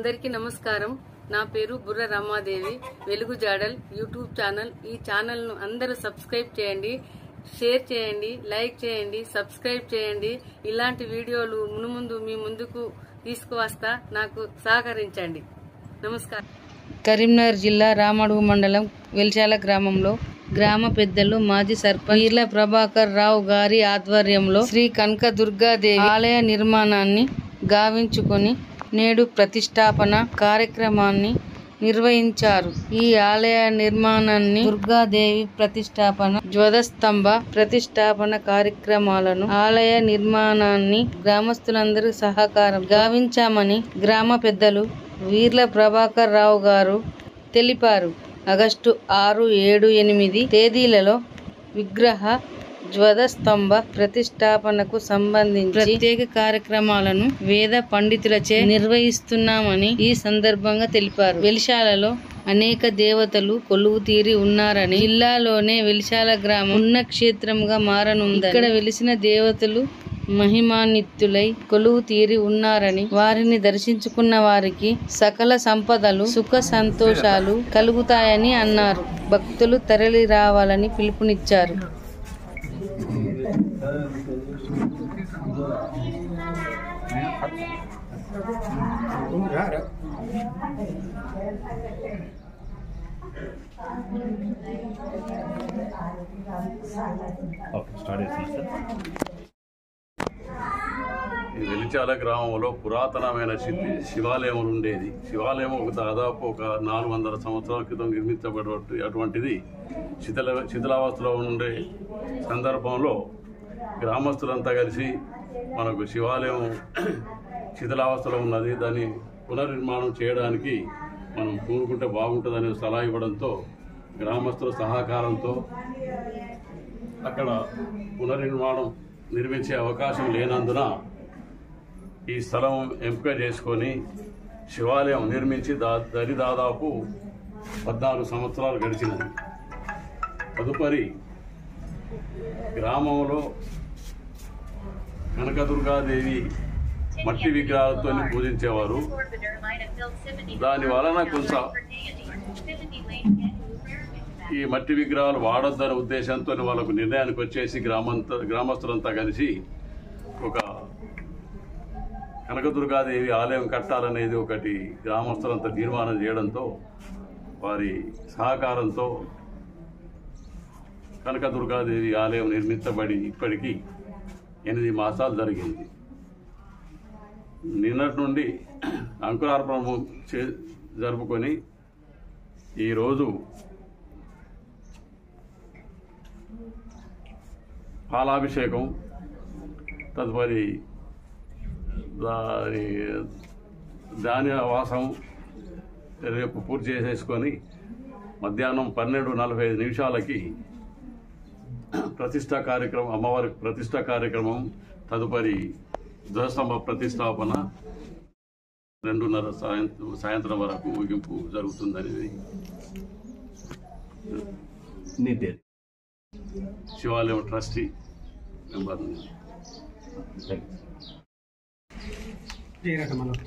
అందరికీ నమస్కారం. నా పేరు బుర్ర రమాదేవి. వెలుగు జాడల్ యూట్యూబ్ ఛానల్. ఈ ఛానల్ ను అందరూ సబ్స్క్రైబ్ చేయండి, షేర్ చేయండి, లైక్ చేయండి, సబ్స్క్రైబ్ చేయండి. ఇలాంటి వీడియోలు మునుముందు మీ ముందుకు తీసుకువస్తా. నాకు సహకరించండి. నమస్కారం. కరీంనగర్ జిల్లా రామడుగు మండలం వెల్చాల గ్రామంలో గ్రామ పెద్దలు మాజీ సర్పంచ్ వీర్ల ప్రభాకర్ రావు గారి ఆధ్వర్యంలో శ్రీ కనక దుర్గాదేవి ఆలయ నిర్మాణాన్ని గావించుకొని నేడు ప్రతిష్టాపన కార్యక్రమాన్ని నిర్వహించారు. ఈ ఆలయ నిర్మాణాన్ని దుర్గాదేవి ప్రతిష్టాపన, ధ్వజస్తంభ ప్రతిష్టాపన కార్యక్రమాలను ఆలయ నిర్మాణాన్ని గ్రామస్తులందరూ సహకారం గావించామని గ్రామ పెద్దలు వీర్ల ప్రభాకర్ రావు గారు తెలిపారు. ఆగస్టు 6, 7, 8 తేదీలలో విగ్రహ ధ్వజస్తంభ ప్రతిష్టాపనకు సంబంధించి ప్రత్యేక కార్యక్రమాలను వేద పండితులచే నిర్వహిస్తున్నామని ఈ సందర్భంగా తెలిపారు. వెలిశాలలో అనేక దేవతలు కొలువు తీరి ఉన్నారని, జిల్లాలోనే వెలిశాల గ్రామం పుణ్యక్షేత్రంగా మారనుందని, ఇక్కడ వెలిసిన దేవతలు మహిమాన్వితులై కొలువు తీరి ఉన్నారని, వారిని దర్శించుకున్న వారికి సకల సంపదలు సుఖ సంతోషాలు కలుగుతాయని అన్నారు. భక్తులు తరలి రావాలని పిలుపునిచ్చారు. వెలిచాల గ్రామంలో పురాతనమైన శివాలయం ఉండేది. శివాలయం దాదాపు ఒక 400 సంవత్సరాల క్రితం నిర్మించబడి అటువంటిది శిథిలావస్థలో ఉండే సందర్భంలో గ్రామస్తులంతా కలిసి మనకు శివాలయం శిథిలావస్థలో ఉన్నది, దాన్ని పునర్నిర్మాణం చేయడానికి మనం పూనుకుంటే బాగుంటుందని సలహా ఇవ్వడంతో గ్రామస్తుల సహకారంతో అక్కడ పునర్నిర్మాణం నిర్మించే అవకాశం లేనందున ఈ స్థలం ఎంపిక చేసుకొని శివాలయం నిర్మించి దాదాపు 14 సంవత్సరాలు గడిచినది. తదుపరి గ్రామంలో కనకదుర్గాదేవి మట్టి విగ్రహాలతో పూజించేవారు. దాని వలన కొంచెం ఈ మట్టి విగ్రహాలు వాడొద్దనే ఉద్దేశంతో వాళ్ళకు నిర్ణయానికి వచ్చేసి గ్రామస్తులంతా కలిసి ఒక కనకదుర్గాదేవి ఆలయం కట్టాలనేది ఒకటి గ్రామస్తులంతా తీర్మానం చేయడంతో వారి సహకారంతో కనకదుర్గాదేవి ఆలయం నిర్మించబడి ఇప్పటికీ 8 మాసాలు జరిగింది. నిన్నటి నుండి అంకురార్పణ జరుపుకొని ఈరోజు పాలాభిషేకం, తదుపరి ధాన్యవాసం రేపు పూర్తి చేసేసుకొని మధ్యాహ్నం 12:45 ప్రతిష్టా కార్యక్రమం, అమ్మవారి ప్రతిష్టా కార్యక్రమం, తదుపరి ధ్వజస్తంభ ప్రతిష్టాపన 2:30 సాయంత్రం వరకు ముగింపు జరుగుతుందనేది శివాలయం ట్రస్టీ మెంబర్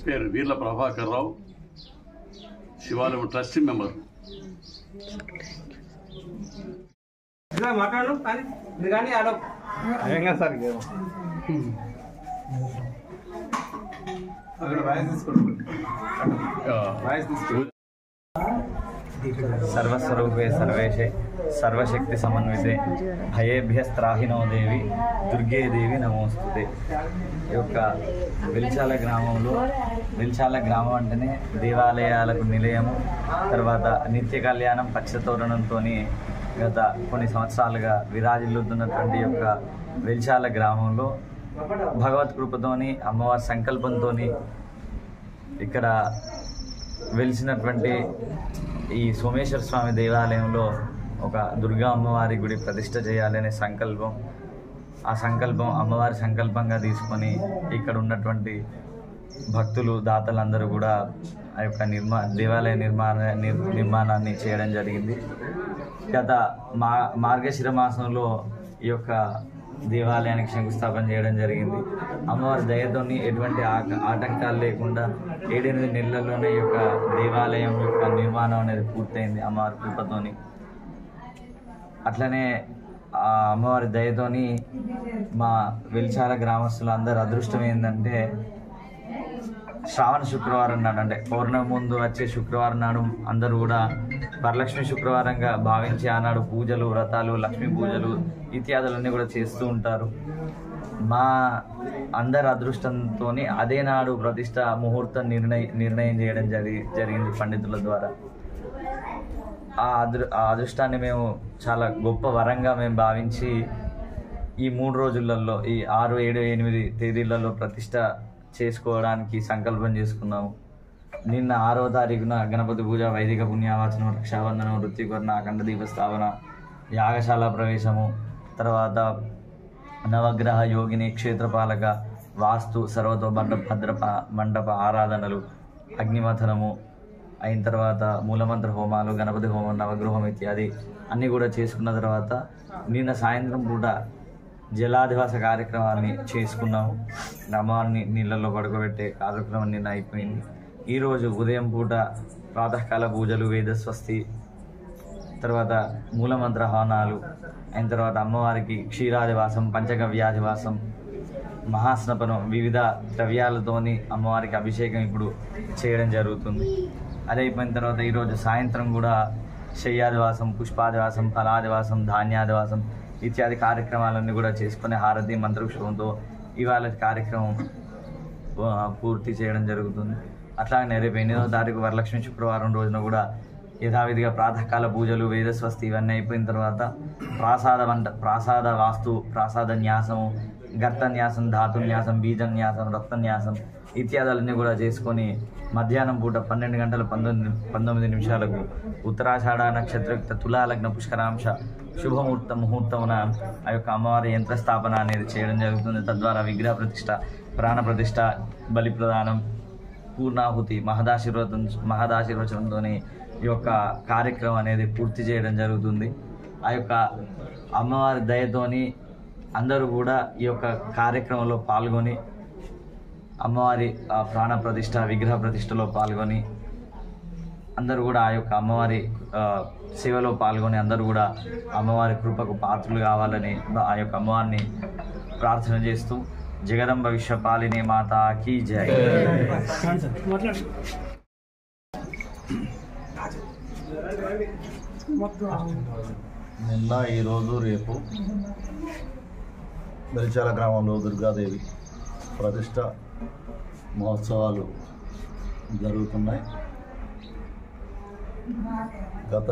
పేరు వీర్ల ప్రభాకర్ రావు, శివాలయం ట్రస్టీ మెంబర్. మాట్లాడు కానీ సార్ సర్వస్వరూపే సర్వేశే సర్వశక్తి సమన్వితే భయేభ్యస్త్రాహినో దేవి దుర్గే దేవి నమోస్తుతే. ఈ యొక్క వెలిచాల గ్రామంలో, వెలిచాల గ్రామం అంటేనే దేవాలయాలకు నిలయము, తర్వాత నిత్య కళ్యాణం పచ్చతోరణంతో గత కొన్ని సంవత్సరాలుగా విరాజిల్లుతున్నటువంటి యొక్క వెలిచాల గ్రామంలో భగవత్ కృపతోని, అమ్మవారి సంకల్పంతో ఇక్కడ వెలిసినటువంటి ఈ సోమేశ్వర స్వామి దేవాలయంలో ఒక దుర్గా అమ్మవారి గుడి ప్రతిష్ట చేయాలనే సంకల్పం, ఆ సంకల్పం అమ్మవారి సంకల్పంగా తీసుకొని ఇక్కడ ఉన్నటువంటి భక్తులు, దాతలందరూ కూడా ఆ యొక్క దేవాలయ నిర్మాణాన్ని చేయడం జరిగింది. గత మార్గశిర మాసంలో ఈ యొక్క దేవాలయానికి శంకుస్థాపన చేయడం జరిగింది. అమ్మవారి దయతోని ఎటువంటి ఆటంకాలు లేకుండా 7-8 నెలల్లోనే ఈ యొక్క దేవాలయం యొక్క నిర్మాణం అనేది పూర్తయింది అమ్మవారి కృపతోని. అట్లనే ఆ అమ్మవారి దయతోని మా వెలిచాల గ్రామస్తులు అందరు అదృష్టం ఏంటంటే శ్రావణ శుక్రవారం నాడు, అంటే పౌర్ణమి ముందు వచ్చే శుక్రవారం నాడు అందరూ కూడా వరలక్ష్మి శుక్రవారంగా భావించి ఆనాడు పూజలు, వ్రతాలు, లక్ష్మీ పూజలు ఇత్యాదులన్నీ కూడా చేస్తూ ఉంటారు. మా అందరి అదృష్టంతో అదే నాడు ప్రతిష్ట ముహూర్తం నిర్ణయం చేయడం జరిగింది పండితుల ద్వారా. ఆ అదృష్టాన్ని మేము చాలా గొప్ప వరంగా మేము భావించి ఈ 3 రోజులలో, ఈ 6, 7, 8 తేదీలలో ప్రతిష్ట చేసుకోవడానికి సంకల్పం చేసుకున్నాము. నిన్న 6వ తారీఖున గణపతి పూజ, వైదిక పుణ్యావాచనం, రక్షాబంధనం, వృత్తికరణ, అఖండ దీప స్థాపన, యాగశాల ప్రవేశము, తర్వాత నవగ్రహ యోగిని, క్షేత్రపాలక, వాస్తు, సర్వతోభద్ర మండప ఆరాధనలు, అగ్నిమథనము అయిన తర్వాత మూలమంత్ర హోమాలు, గణపతి హోమం, నవగృహం ఇత్యాది అన్నీ కూడా చేసుకున్న తర్వాత నిన్న సాయంత్రం పూట జలాదివాస కార్యక్రమాన్ని చేసుకున్నాము. అమ్మవారిని నీళ్ళల్లో పడుకోబెట్టే కార్యక్రమం నిన్న అయిపోయింది. ఈరోజు ఉదయం పూట ప్రాతకాల పూజలు, వేదస్వస్తి, తర్వాత మూలమంత్ర హవనాలు అయిన తర్వాత అమ్మవారికి క్షీరాదివాసం, పంచగవ్యాదివాసం, మహాస్నపనం, వివిధ ద్రవ్యాలతోని అమ్మవారికి అభిషేకం ఇప్పుడు చేయడం జరుగుతుంది. అది అయిపోయిన తర్వాత ఈరోజు సాయంత్రం కూడా శయ్యాదివాసం, పుష్పాదివాసం, ఫలాదివాసం, ధాన్యాదివాసం ఇత్యాది కార్యక్రమాలన్నీ కూడా చేసుకునే హారతి మంత్రోక్షవంతో ఇవాళ కార్యక్రమం పూర్తి చేయడం జరుగుతుంది. అట్లాగే రేపు 8వ తారీఖు వరలక్ష్మి శుక్రవారం రోజున కూడా యథావిధిగా ప్రాతకాల పూజలు, వేదస్వస్తి ఇవన్నీ అయిపోయిన తర్వాత ప్రాసాద వాస్తు, ప్రాసాద న్యాసము, గర్తన్యాసం, ధాతున్యాసం, బీజన్యాసం, రత్నన్యాసం ఇత్యాదులన్నీ కూడా చేసుకొని మధ్యాహ్నం పూట 12 గంటల 19 నిమిషాలకు ఉత్తరాషాఢ నక్షత్రయుక్త తులాలగ్న పుష్కరాంశ ముహూర్తమున ఆ యొక్క అమ్మవారి యంత్రస్థాపన అనేది చేయడం జరుగుతుంది. తద్వారా విగ్రహ ప్రతిష్ట, ప్రాణ ప్రతిష్ట, బలి ప్రదానం, పూర్ణాహుతి, మహదాశీర్వచనంతో ఈ యొక్క కార్యక్రమం అనేది పూర్తి చేయడం జరుగుతుంది. ఆ యొక్క అమ్మవారి దయతోని అందరూ కూడా ఈ యొక్క కార్యక్రమంలో పాల్గొని అమ్మవారి ప్రాణ ప్రతిష్ట, విగ్రహ ప్రతిష్టలో పాల్గొని అందరూ కూడా ఆ యొక్క అమ్మవారి సేవలో పాల్గొని అందరూ కూడా అమ్మవారి కృపకు పాత్రలు కావాలని ఆ యొక్క అమ్మవారిని ప్రార్థన చేస్తూ జగదంబ విశ్వపాలిని మాతా కీ జై. నిన్న, ఈరోజు, రేపు వెలిచాల గ్రామంలో దుర్గాదేవి ప్రతిష్ట మహోత్సవాలు జరుగుతున్నాయి. గత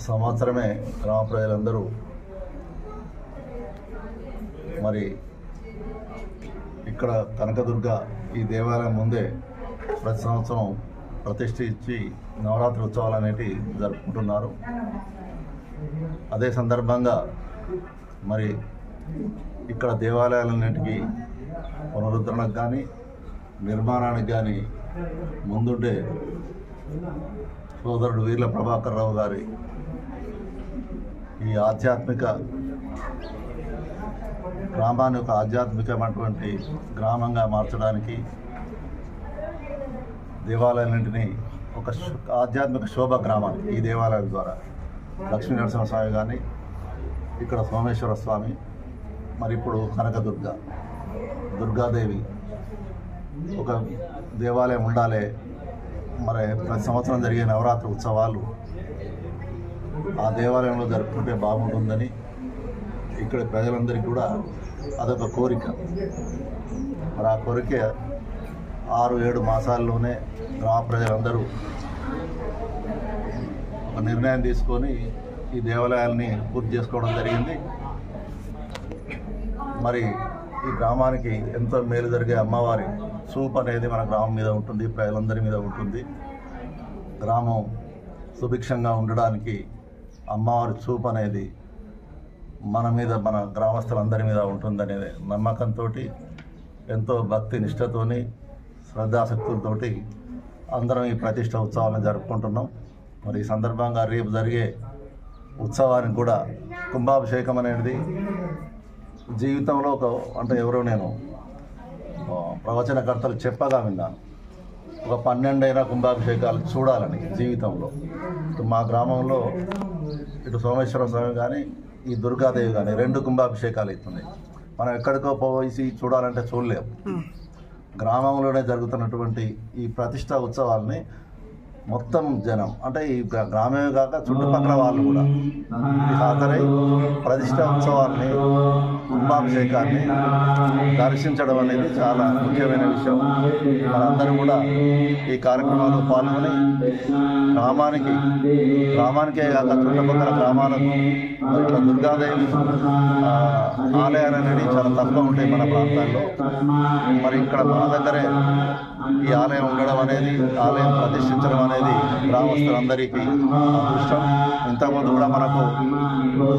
సంవత్సరమే గ్రామ ప్రజలందరూ మరి ఇక్కడ కనకదుర్గ ఈ దేవాలయం ముందే ప్రతి సంవత్సరం ప్రతిష్ఠ ఇచ్చి నవరాత్రి ఉత్సవాలు అనేటివి జరుపుకుంటున్నారు. అదే సందర్భంగా మరి ఇక్కడ దేవాలయాలన్నింటికి పునరుద్ధరణకు కానీ నిర్మాణానికి కానీ ముందుండే సోదరుడు వీర్ల ప్రభాకర్ రావు గారి ఈ ఆధ్యాత్మిక గ్రామాన్ని ఒక ఆధ్యాత్మికమైనటువంటి గ్రామంగా మార్చడానికి దేవాలయాలన్నింటినీ ఒక ఆధ్యాత్మిక శోభ గ్రామాన్ని ఈ దేవాలయం ద్వారా లక్ష్మీ నరసింహస్వామి కానీ, ఇక్కడ సోమేశ్వర స్వామి, మరి ఇప్పుడు కనకదుర్గ, దుర్గాదేవి ఒక దేవాలయం ఉండాలి. మరి ప్రతి సంవత్సరం జరిగే నవరాత్రి ఉత్సవాలు ఆ దేవాలయంలో జరుపుకుంటే బాగుంటుందని ఇక్కడ ప్రజలందరికీ కూడా అదొక కోరిక. మరి ఆ కోరిక 6-7 మాసాల్లోనే గ్రామ ప్రజలందరూ ఒక నిర్ణయం తీసుకొని ఈ దేవాలయాల్ని పూర్తి చేసుకోవడం జరిగింది. మరి ఈ గ్రామానికి ఎంతో మేలు జరిగే అమ్మవారి చూపు అనేది మన గ్రామం మీద ఉంటుంది, ప్రజలందరి మీద ఉంటుంది. గ్రామం సుభిక్షంగా ఉండడానికి అమ్మవారి చూపు అనేది మన మీద, మన గ్రామస్తులందరి మీద ఉంటుందనే నమ్మకంతో ఎంతో భక్తి నిష్ఠతోని శ్రద్ధాశక్తులతోటి అందరం ఈ ప్రతిష్ట ఉత్సవాలను జరుపుకుంటున్నాం. మరి ఈ సందర్భంగా రేపు జరిగే ఉత్సవానికి కూడా కుంభాభిషేకం అనేది జీవితంలో అంటే ఎవరో నేను ప్రవచనకర్తలు చెప్పగా విన్నాను, ఒక 12 అయినా కుంభాభిషేకాలు చూడాలని జీవితంలో. ఇటు మా గ్రామంలో ఇటు సోమేశ్వర స్వామి కానీ ఈ దుర్గాదేవి కానీ 2 కుంభాభిషేకాలు అవుతున్నాయి. మనం ఎక్కడికో పోయి చూడాలంటే చూడలేము. గ్రామంలోనే జరుగుతున్నటువంటి ఈ ప్రతిష్ఠా ఉత్సవాల్ని మొత్తం జనం అంటే ఈ గ్రామమే కాక చుట్టుపక్కల వాళ్ళు కూడా హాజరై ప్రతిష్ఠా ఉత్సవాల్ని కుంభాభిషేకాన్ని దర్శించడం అనేది చాలా ముఖ్యమైన విషయం. మనందరూ కూడా ఈ కార్యక్రమంలో పాల్గొని గ్రామానికే కాక చుట్టుపక్కల గ్రామాలకు ఇట్లా దుర్గాదేవి ఆలయాలు అనేవి చాలా తక్కువ ఉంటాయి మన ప్రాంతాల్లో. మరి ఇక్కడ మన దగ్గరే ఈ ఆలయం ఉండడం అనేది, ఆలయం ప్రతిష్ఠించడం అనేది గ్రామస్తులందరికీ అదృష్టం. ఇంతకుముందు కూడా మనకు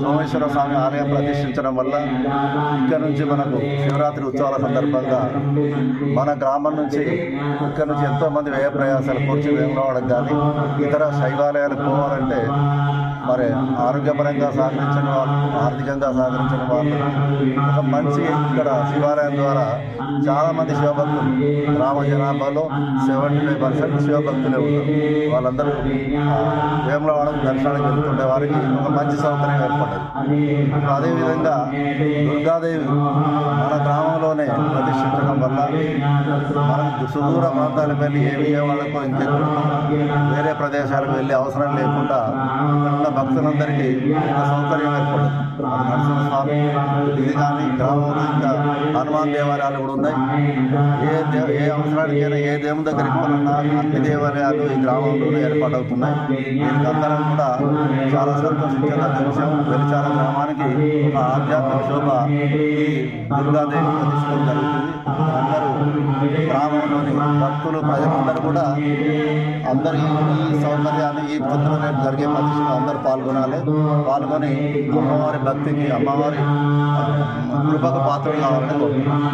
సోమేశ్వర స్వామి ఆలయం ప్రతిష్ఠించడం వల్ల ఇక్కడ నుంచి మనకు శివరాత్రి ఉత్సవాల సందర్భంగా మన గ్రామం నుంచి ఇక్కడ నుంచి ఎంతోమంది వ్యయ ప్రయాసాలు కూర్చి వేములవాడకు కానీ ఇతర శైవాలయాలకు పోవాలంటే మరి ఆరోగ్యపరంగా సహకరించిన వాళ్ళు, ఆర్థికంగా సహకరించిన వాళ్ళు ఒక మంచి ఇక్కడ శివాలయం ద్వారా చాలామంది శివభక్తులు గ్రామ జనాభాలో 75% శివభక్తులే ఉంటారు. వాళ్ళందరూ వేములవాడకు దర్శనానికి వెళ్తుండే వారికి ఒక మంచి సౌకర్యం ఏర్పడ్డది. అదేవిధంగా దుర్గాదేవి మన గ్రామంలోనే ప్రతిష్ఠించడం వల్ల మనకు సుదూర ప్రాంతాలకు వెళ్ళి ఏ విజయవాడకు ఇంకెక్కడ వేరే ప్రదేశాలకు వెళ్ళే అవసరం లేకుండా ఇక్కడ భక్తులందరికీ ఒక సౌకర్యం ఏర్పడుతుంది. నరసింహస్వామి ఇది కానీ గ్రామంలో ఇంకా హనుమాన్ దేవాలయాలు కూడా ఉన్నాయి. ఏ అవసరానికైనా ఏ దేవుని దగ్గరికి పోయినా అన్ని దేవాలయాలు ఈ గ్రామంలోనే ఏర్పాటవుతున్నాయి. దీనికి అందరం కూడా చాలా సంతోషించేంత విషయం. వెలిచాల గ్రామానికి ఒక ఆధ్యాత్మిక శోభ ఈ దుర్గాదేవి ప్రతిష్టం జరుగుతుంది. అందరూ గ్రామంలోని భక్తులు ప్రజలందరూ కూడా అందరి ఈ సౌకర్యాన్ని ఈ పొద్దున రేపు జరిగే ప్రతిష్టలో అందరూ పాల్గొని అమ్మవారి భక్తికి, అమ్మవారి కృపకు పాత్రలు కావాలని కోరుతున్నాను.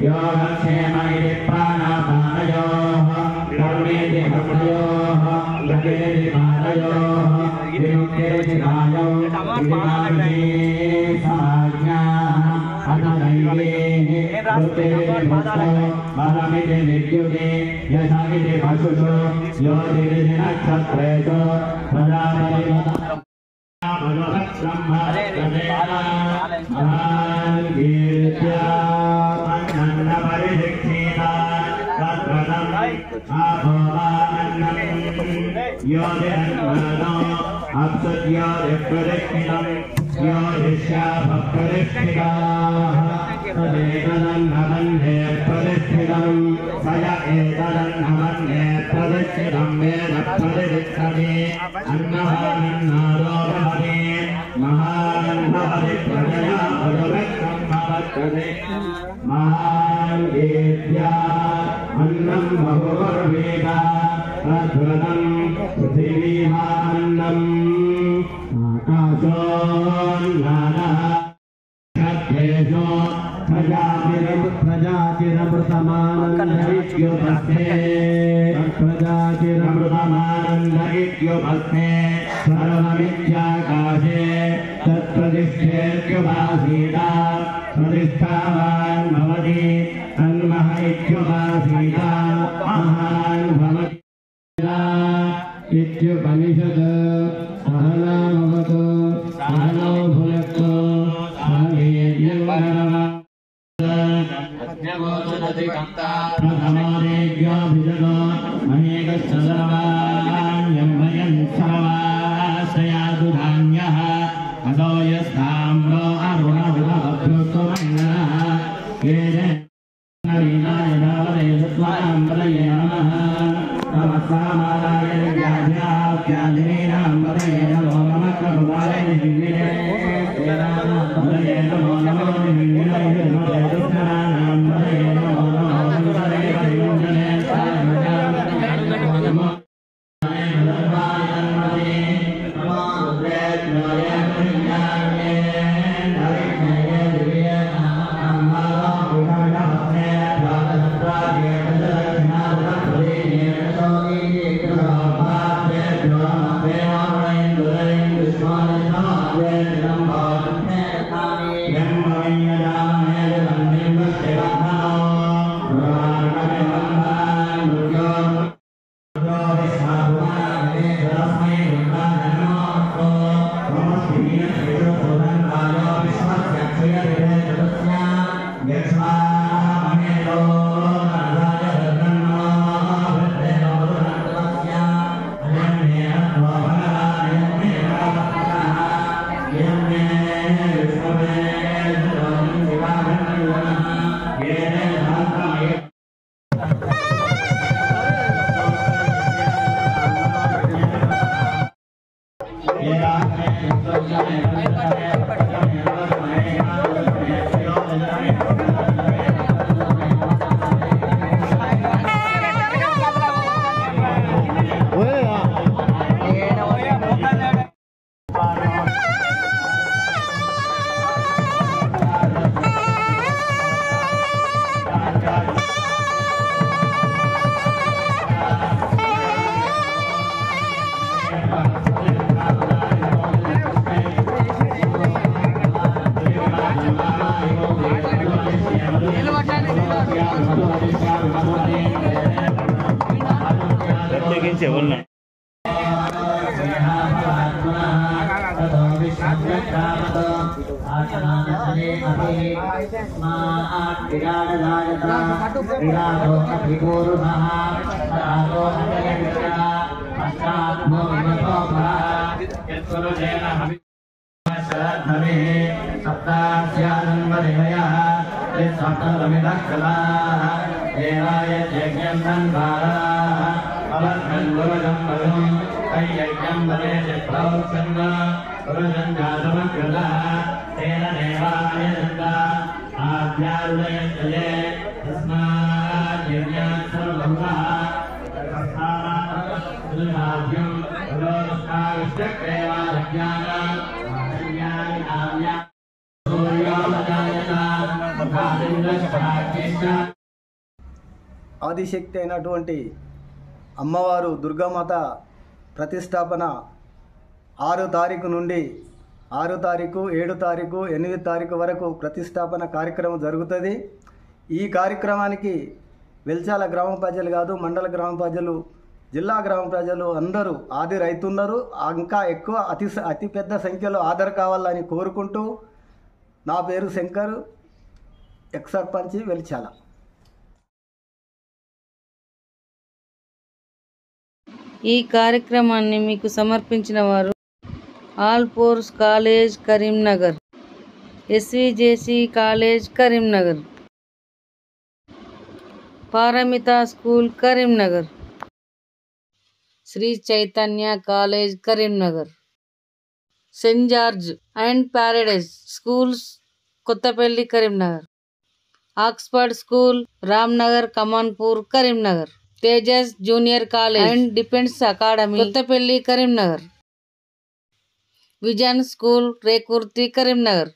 योगक्षेम इति प्राणापानयोः ఆదిశక్తి అయినటువంటి అమ్మవారు దుర్గామాత ప్రతిష్టాపన 6 తారీఖు నుండి 6 తారీఖు 7 తారీఖు 8 తారీఖు వరకు ప్రతిష్టాపన కార్యక్రమం జరుగుతుంది. ఈ కార్యక్రమానికి వెల్చాల గ్రామ ప్రజలు కాదు, మండల గ్రామ ప్రజలు, జిల్లా గ్రామ ప్రజలు అందరూ హాజరవుతున్నారు. ఇంకా ఎక్కువ అతి పెద్ద సంఖ్యలో హాజరు కావాలని కోరుకుంటూ, నా పేరు శంకర్, ఎక్స్ సర్పంచ్ వెల్చాల. ఈ కార్యక్రమాన్ని మీకు సమర్పించిన వారు Alphores college Karimnagar, SVJC college Karimnagar, Paramita school Karimnagar, Sri Chaitanya college Karimnagar, Saint George and Paradise schools Kothapalli Karimnagar, Oxford school Ramnagar Kamanpur Karimnagar, Tejas junior college and defence academy Kothapalli Karimnagar, vision school Rekurthi Karimnagar,